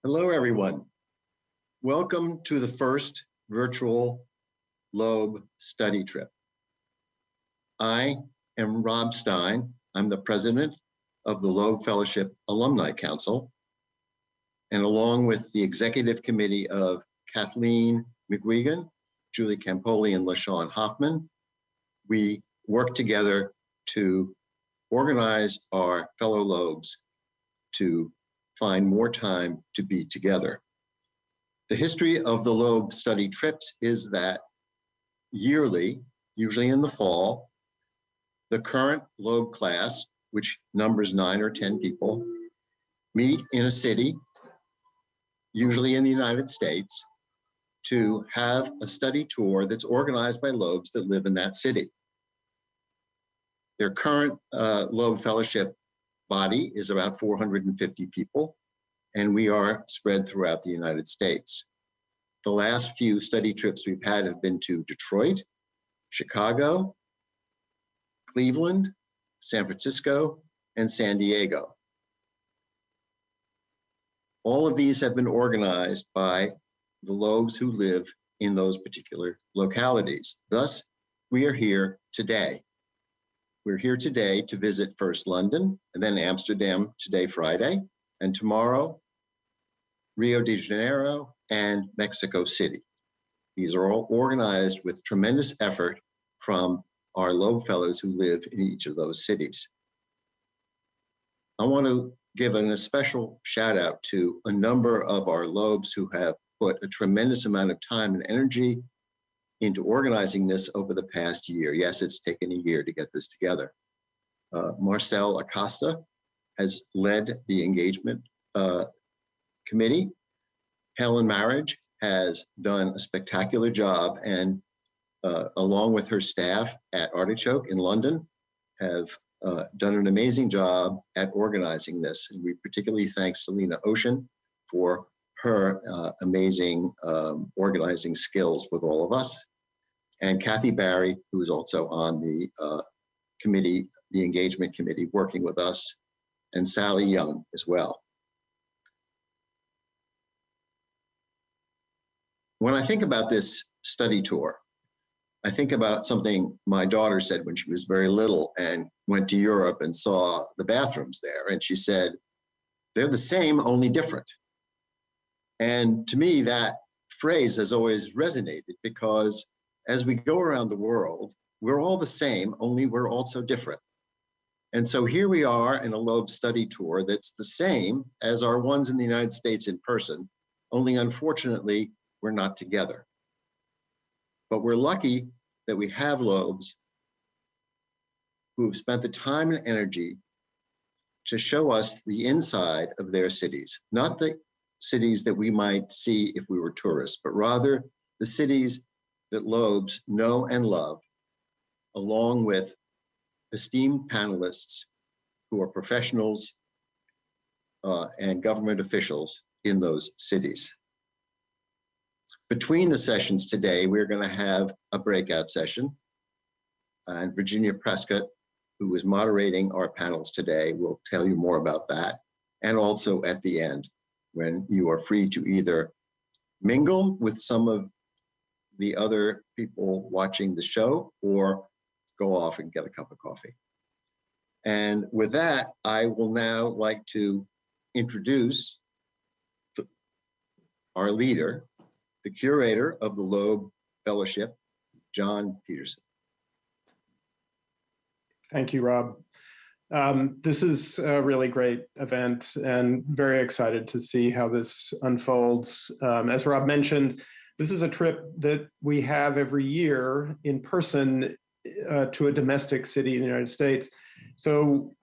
Hello, everyone. Welcome to the first virtual Loeb study trip. I am Rob Stein. I'm the president of the Loeb Fellowship Alumni Council. And along with the executive committee of Kathleen McGuigan, Julie Campoli, and LaShawn Hoffman, we work together to organize our fellow Loebs to find more time to be together. The history of the Loeb study trips is that yearly, usually in the fall, the current Loeb class, which numbers 9 or 10 people, meet in a city, usually in the United States, to have a study tour that's organized by Loebs that live in that city. Their current Loeb Fellowship body is about 450 people, and we are spread throughout the United States. The last few study trips we've had have been to Detroit, Chicago, Cleveland, San Francisco, and San Diego. All of these have been organized by the Loebs who live in those particular localities. Thus, we are here today. We're here today to visit first London, and then Amsterdam today, Friday, and tomorrow, Rio de Janeiro and Mexico City. These are all organized with tremendous effort from our Loeb Fellows who live in each of those cities. I want to give a special shout out to a number of our Loebs who have put a tremendous amount of time and energy into organizing this over the past year. Yes, it's taken a year to get this together. Marcel Acosta has led the engagement committee. Helen Marriage has done a spectacular job and along with her staff at Artichoke in London have done an amazing job at organizing this. And we particularly thank Selena Ocean for her amazing organizing skills with all of us. And Kathy Barry, who is also on the committee, the engagement committee, working with us, and Sally Young as well. When I think about this study tour, I think about something my daughter said when she was very little and went to Europe and saw the bathrooms there. And she said, they're the same, only different. And to me, that phrase has always resonated because as we go around the world, we're all the same, only we're also different. And so here we are in a Loeb study tour that's the same as our ones in the United States in person, only unfortunately, we're not together. But we're lucky that we have Loebs who have spent the time and energy to show us the inside of their cities, not the cities that we might see if we were tourists, but rather the cities that Loebs know and love, along with esteemed panelists who are professionals and government officials in those cities. Between the sessions today, we're going to have a breakout session, and Virginia Prescott, who is moderating our panels today, will tell you more about that, and also at the end, when you are free to either mingle with some of the other people watching the show or go off and get a cup of coffee. And with that, I will now like to introduce our leader, the curator of the Loeb Fellowship, John Peterson. Thank you, Rob. This is a really great event and very excited to see how this unfolds. As Rob mentioned, this is a trip that we have every year in person to a domestic city in the United States. So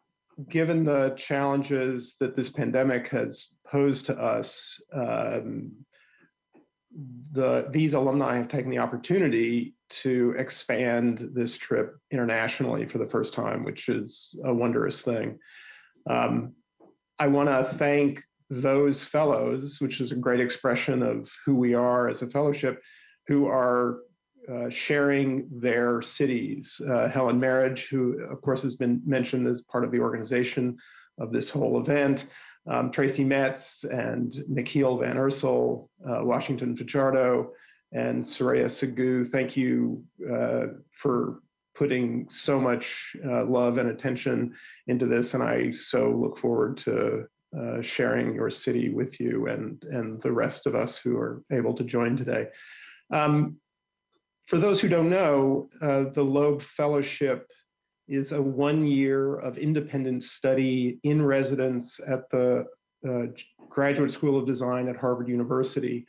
given the challenges that this pandemic has posed to us, these alumni have taken the opportunity to expand this trip internationally for the first time, which is a wondrous thing. I want to thank those fellows, which is a great expression of who we are as a fellowship, who are sharing their cities. Helen Marriage, who of course has been mentioned as part of the organization of this whole event, Tracy Metz and Nikhil Van Ursel, Washington Fajardo, and Soraya Segu. Thank you for putting so much love and attention into this, and I so look forward to sharing your city with you and the rest of us who are able to join today. For those who don't know, the Loeb Fellowship is a 1 year of independent study in residence at the Graduate School of Design at Harvard University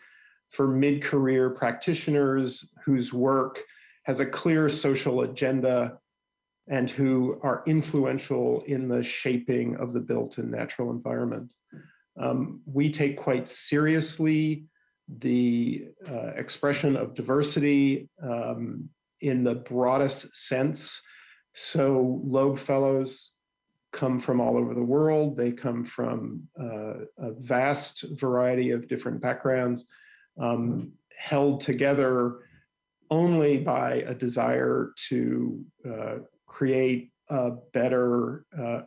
for mid-career practitioners whose work has a clear social agenda and who are influential in the shaping of the built and natural environment. We take quite seriously the expression of diversity in the broadest sense. So Loeb Fellows come from all over the world. They come from a vast variety of different backgrounds, held together only by a desire to create a better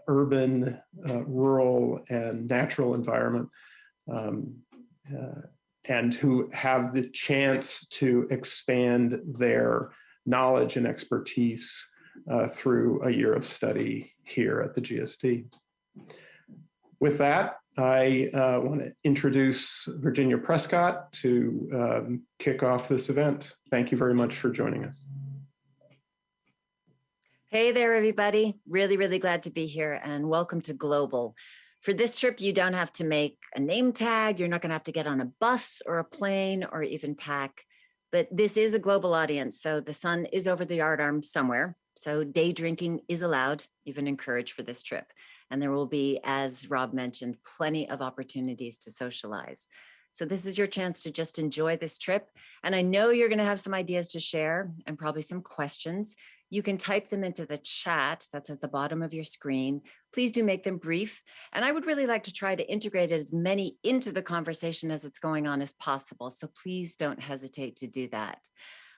urban, rural, and natural environment, and who have the chance to expand their knowledge and expertise through a year of study here at the GSD. With that, I want to introduce Virginia Prescott to kick off this event. Thank you very much for joining us. Hey there, everybody. Really, really glad to be here, and welcome to Global. For this trip, you don't have to make a name tag. You're not going to have to get on a bus or a plane or even pack. But this is a global audience, so the sun is over the yardarm somewhere. So day drinking is allowed, even encouraged for this trip. And there will be, as Rob mentioned, plenty of opportunities to socialize. So this is your chance to just enjoy this trip. And I know you're going to have some ideas to share and probably some questions. You can type them into the chat that's at the bottom of your screen. Please do make them brief. And I would really like to try to integrate as many into the conversation as it's going on as possible. So please don't hesitate to do that.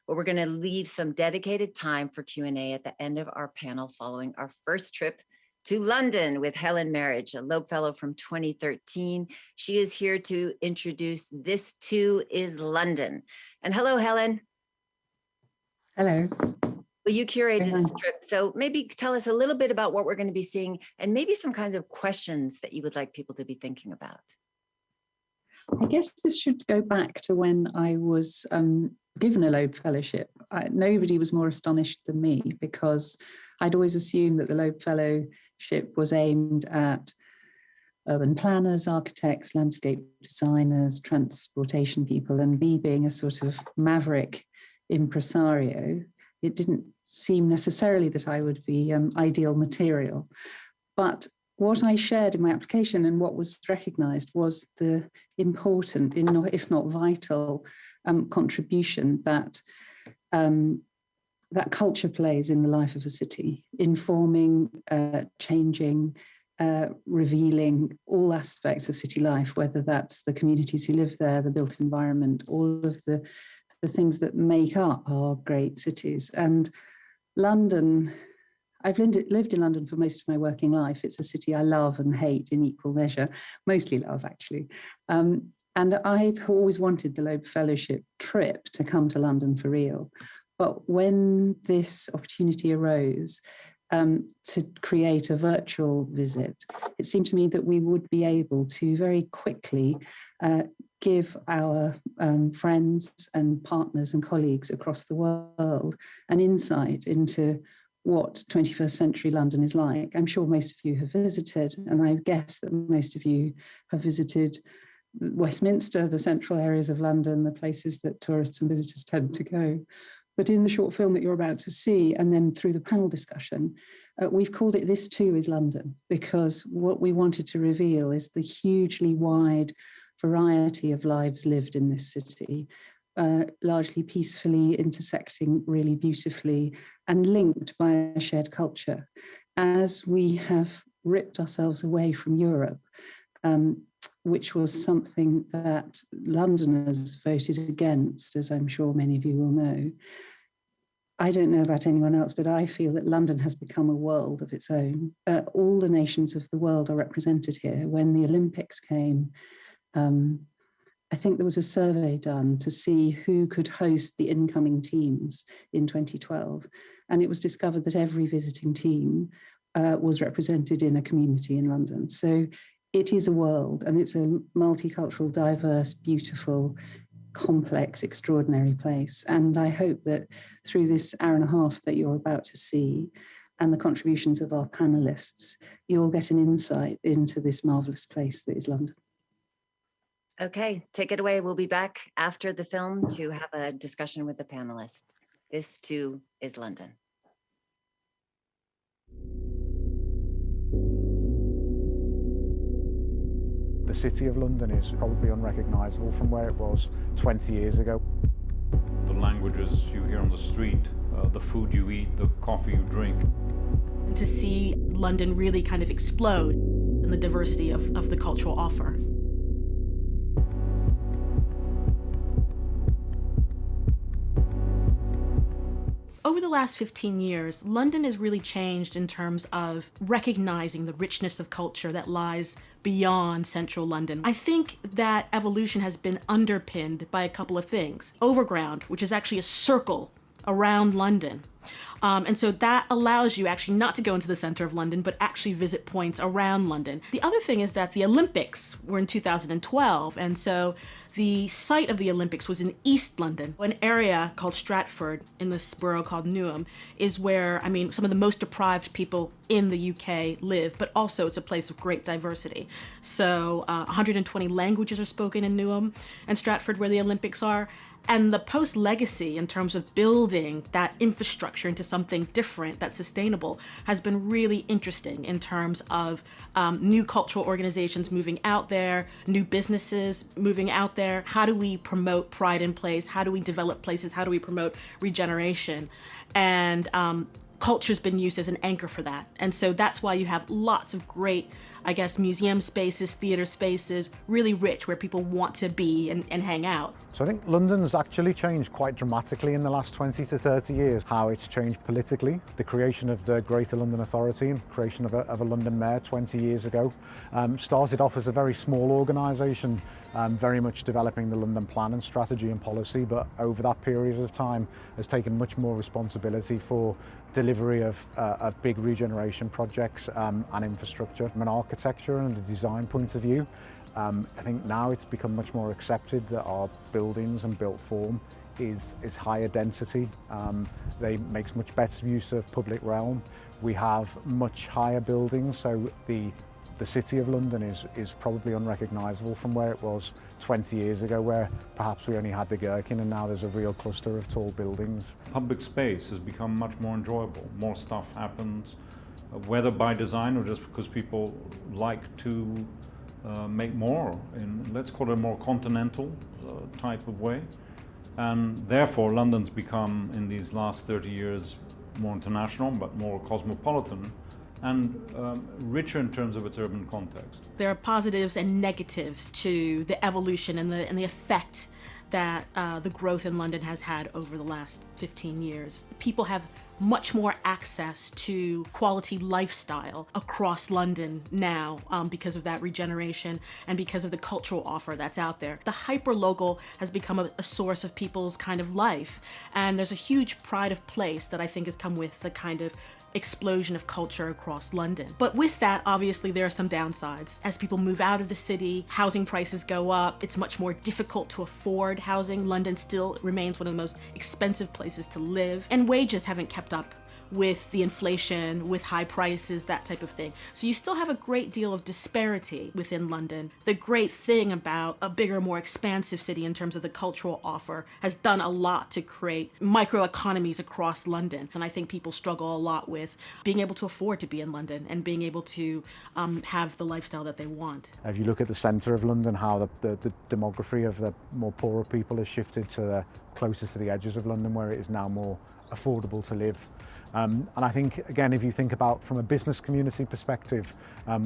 But we're going to leave some dedicated time for Q&A at the end of our panel following our first trip to London with Helen Marriage, a Loeb Fellow from 2013. She is here to introduce This Too Is London. And hello, Helen. Hello. Well, you curated this trip, so maybe tell us a little bit about what we're going to be seeing and maybe some kinds of questions that you would like people to be thinking about. I guess this should go back to when I was given a Loeb Fellowship. Nobody was more astonished than me, because I'd always assumed that the Loeb Fellowship was aimed at urban planners, architects, landscape designers, transportation people, and me being a sort of maverick impresario, it didn't seem necessarily that I would be ideal material. But what I shared in my application and what was recognised was the important, if not vital, contribution that that culture plays in the life of a city, informing, changing, revealing all aspects of city life, whether that's the communities who live there, the built environment, all of the things that make up our great cities. And London, I've lived in London for most of my working life. It's a city I love and hate in equal measure, mostly love, actually. And I've always wanted the Loeb Fellowship trip to come to London for real. But when this opportunity arose to create a virtual visit, it seemed to me that we would be able to very quickly give our friends and partners and colleagues across the world an insight into what 21st century London is like. I'm sure most of you have visited, and I guess that most of you have visited Westminster, the central areas of London, the places that tourists and visitors tend to go. But in the short film that you're about to see, and then through the panel discussion, we've called it This Too Is London, because what we wanted to reveal is the hugely wide variety of lives lived in this city, largely peacefully, intersecting really beautifully, and linked by a shared culture. As we have ripped ourselves away from Europe, which was something that Londoners voted against, as I'm sure many of you will know, I don't know about anyone else, but I feel that London has become a world of its own. All the nations of the world are represented here. When the Olympics came, I think there was a survey done to see who could host the incoming teams in 2012. And it was discovered that every visiting team was represented in a community in London. So it is a world, and it's a multicultural, diverse, beautiful, complex, extraordinary place. And I hope that through this hour and a half that you're about to see and the contributions of our panelists, you'll get an insight into this marvelous place that is London. Okay, take it away. We'll be back after the film to have a discussion with the panelists. This too is London. The city of London is probably unrecognisable from where it was 20 years ago. The languages you hear on the street, the food you eat, the coffee you drink. And to see London really kind of explode in the diversity of the cultural offer. Over the last 15 years, London has really changed in terms of recognizing the richness of culture that lies beyond central London. I think that evolution has been underpinned by a couple of things. Overground, which is actually a circle around London. And so that allows you actually not to go into the center of London, but actually visit points around London. The other thing is that the Olympics were in 2012, and so the site of the Olympics was in East London. An area called Stratford in this borough called Newham is where, some of the most deprived people in the UK live, but also it's a place of great diversity. So 120 languages are spoken in Newham and Stratford, where the Olympics are. And the post legacy in terms of building that infrastructure into something different that's sustainable has been really interesting in terms of new cultural organizations moving out there, new businesses moving out there. How do we promote pride in place? How do we develop places? How do we promote regeneration? And culture's been used as an anchor for that. And so that's why you have lots of great, museum spaces, theater spaces, really rich, where people want to be and hang out. So I think London's actually changed quite dramatically in the last 20 to 30 years, how it's changed politically. The creation of the Greater London Authority and creation of a London mayor 20 years ago started off as a very small organisation, very much developing the London plan and strategy and policy, but over that period of time has taken much more responsibility for delivery of big regeneration projects and infrastructure. From an architecture and a design point of view, I think now it's become much more accepted that our buildings and built form is higher density. They makes much better use of public realm. We have much higher buildings, so the city of London is probably unrecognisable from where it was 20 years ago, where perhaps we only had the Gherkin and now there's a real cluster of tall buildings. Public space has become much more enjoyable. More stuff happens, whether by design or just because people like to make more in, let's call it, a more continental type of way. And therefore London's become, in these last 30 years, more international but more cosmopolitan and richer in terms of its urban context. There are positives and negatives to the evolution and the effect that the growth in London has had over the last 15 years. People have much more access to quality lifestyle across London now because of that regeneration and because of the cultural offer that's out there. The hyperlocal has become a source of people's kind of life, and there's a huge pride of place that I think has come with the kind of explosion of culture across London. But with that, obviously, there are some downsides. As people move out of the city, housing prices go up, it's much more difficult to afford housing. London still remains one of the most expensive places to live, and wages haven't kept up with the inflation, with high prices, that type of thing. So you still have a great deal of disparity within London. The great thing about a bigger, more expansive city in terms of the cultural offer has done a lot to create microeconomies across London. And I think people struggle a lot with being able to afford to be in London and being able to have the lifestyle that they want. If you look at the centre of London, how the demography of the more poorer people has shifted to the closer to the edges of London, where it is now more affordable to live. And I think, again, if you think about from a business community perspective,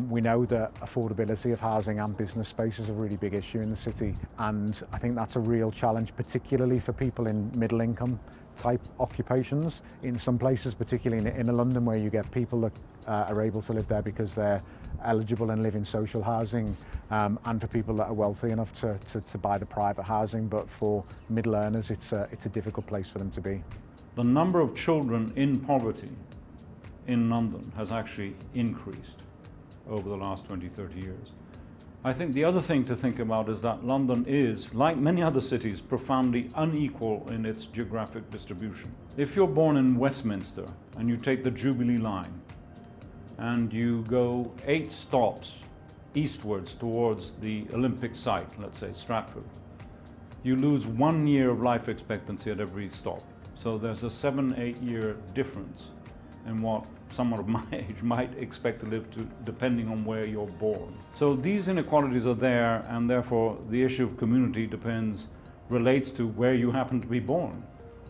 we know that affordability of housing and business space is a really big issue in the city. And I think that's a real challenge, particularly for people in middle income type occupations. In some places, particularly in inner London, where you get people that are able to live there because they're eligible and live in social housing, and for people that are wealthy enough to buy the private housing, but for middle earners, it's a difficult place for them to be. The number of children in poverty in London has actually increased over the last 20, 30 years. I think the other thing to think about is that London is, like many other cities, profoundly unequal in its geographic distribution. If you're born in Westminster and you take the Jubilee line and you go 8 stops eastwards towards the Olympic site, let's say Stratford, you lose 1 year of life expectancy at every stop. So there's a 7-8 year difference in what someone of my age might expect to live to, depending on where you're born. So these inequalities are there, and therefore the issue of community relates to where you happen to be born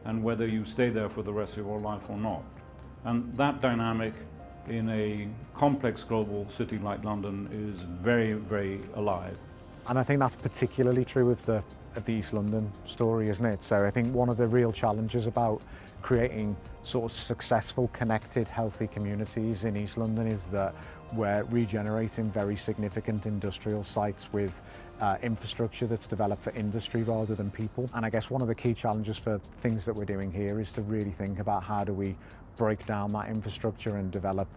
and whether you stay there for the rest of your life or not. And that dynamic in a complex global city like London is very, very alive. And I think that's particularly true of the East London story, isn't it? So I think one of the real challenges about creating sort of successful, connected, healthy communities in East London is that we're regenerating very significant industrial sites with infrastructure that's developed for industry rather than people. And I guess one of the key challenges for things that we're doing here is to really think about how do we break down that infrastructure and develop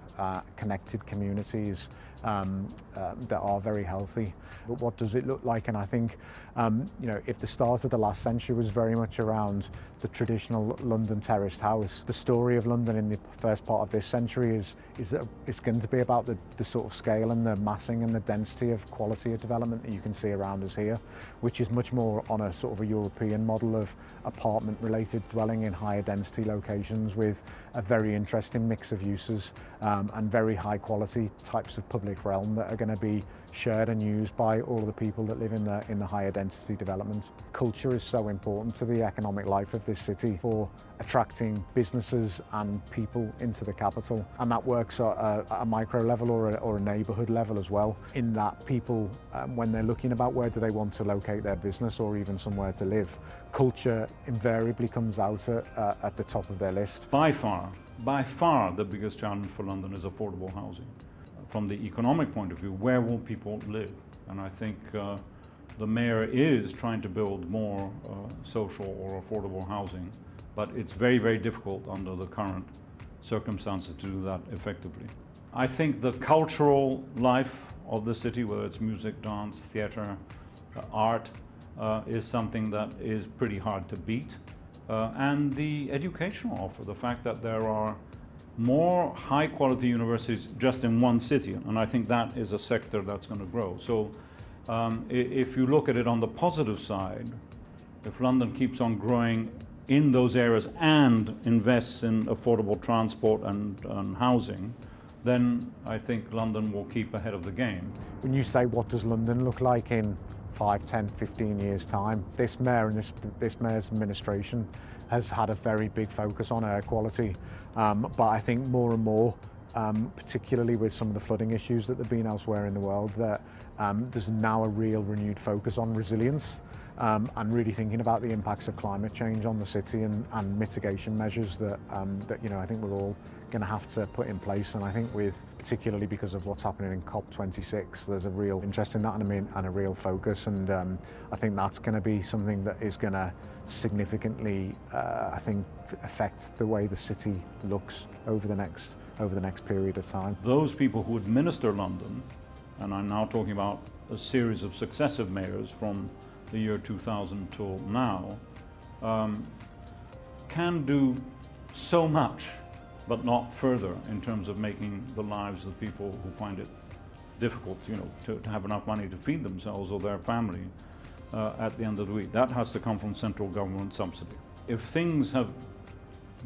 connected communities that are very healthy. But what does it look like? And I think, if the start of the last century was very much around the traditional London terraced house, the story of London in the first part of this century is that it's going to be about the sort of scale and the massing and the density of quality of development that you can see around us here, which is much more on a sort of a European model of apartment-related dwelling in higher density locations with a very interesting mix of uses and very high quality types of public realm that are going to be shared and used by all of the people that live in the higher density development. Culture is so important to the economic life of this city for attracting businesses and people into the capital, and that works at a micro level or a neighbourhood level as well, in that people, when they're looking about where do they want to locate their business or even somewhere to live, culture invariably comes out at the top of their list. By far the biggest challenge for London is affordable housing. From the economic point of view, where will people live? And I think the mayor is trying to build more social or affordable housing, but it's very, very difficult under the current circumstances to do that effectively. I think the cultural life of the city, whether it's music, dance, theatre, art, is something that is pretty hard to beat. And the educational offer, the fact that there are more high-quality universities just in one city, and I think that is a sector that's going to grow. So if you look at it on the positive side, if London keeps on growing in those areas and invests in affordable transport and housing, then I think London will keep ahead of the game. When you say what does London look like in 5, 10, 15 years' time, this mayor and this mayor's administration has had a very big focus on air quality. But I think more and more, particularly with some of the flooding issues that have been elsewhere in the world, that there's now a real renewed focus on resilience and really thinking about the impacts of climate change on the city and mitigation measures that I think we're all going to have to put in place. And I think particularly because of what's happening in COP26, there's a real interest in that and a real focus. And I think that's going to be something that is going to significantly, affect the way the city looks over the next period of time. Those people who administer London, and I'm now talking about a series of successive mayors from the year 2000 till now, can do so much, but not further in terms of making the lives of people who find it difficult, to have enough money to feed themselves or their family at the end of the week. That has to come from central government subsidy. If things have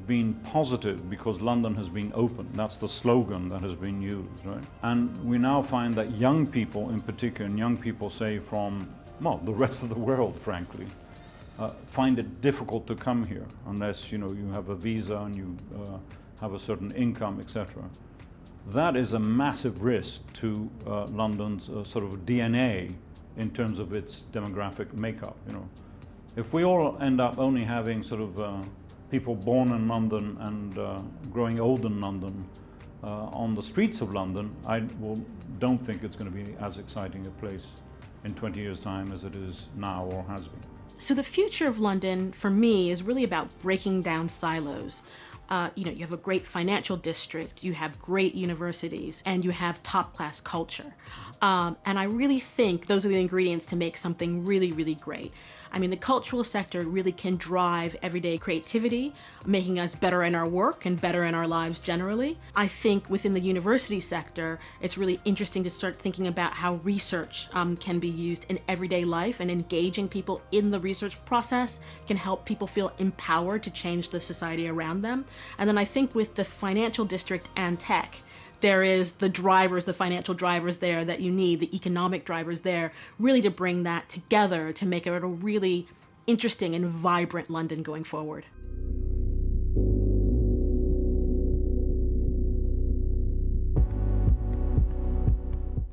been positive because London has been open, that's the slogan that has been used, right? And we now find that young people in particular, and young people say from, the rest of the world, frankly, find it difficult to come here unless, you have a visa and you have a certain income, etc. That is a massive risk to London's sort of DNA in terms of its demographic makeup. If we all end up only having sort of people born in London and growing old in London on the streets of London, don't think it's going to be as exciting a place in 20 years' time as it is now or has been. So the future of London, for me, is really about breaking down silos. You have a great financial district, you have great universities, and you have top-class culture. And I really think those are the ingredients to make something really, really great. I mean, the cultural sector really can drive everyday creativity, making us better in our work and better in our lives generally. I think within the university sector, it's really interesting to start thinking about how research can be used in everyday life, and engaging people in the research process can help people feel empowered to change the society around them. And then I think with the financial district and tech, there is the drivers, the financial drivers there that you need, the economic drivers there, really to bring that together to make it a really interesting and vibrant London going forward.